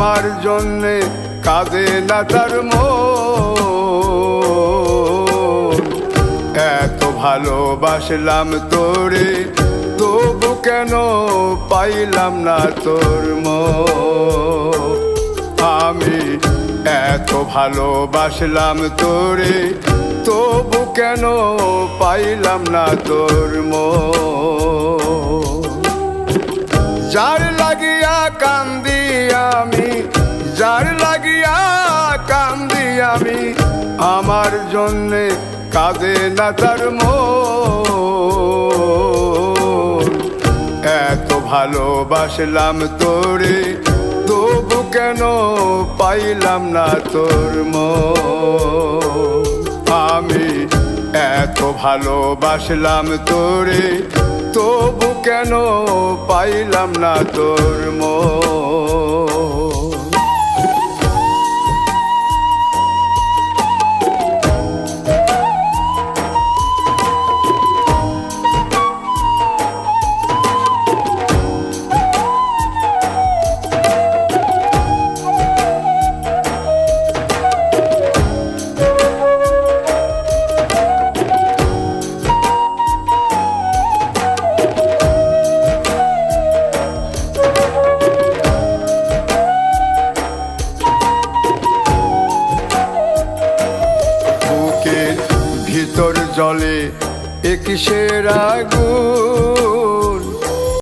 আমার জন্যে কাঁদে না তার মন। এত ভালোবাসলাম তোরে, তবু কেন পাইলাম না তোর মন। আমি এত ভালোবাসলাম তোরে, তবু কেন পাইলাম না তোর মন। যার লাগিয়া কান্দি আমি, যার লাগিয়া কান্দি আমি, আমার জন্যে কাঁদে না তার মন। এত ভালোবাসলাম তোরে, তবু কেন পাইলাম না তোর মন। আমি এত ভালোবাসলাম তোরে, তবু কেন পাইলাম না তোর মন। ভিতর জলে এ কিসের আগুন,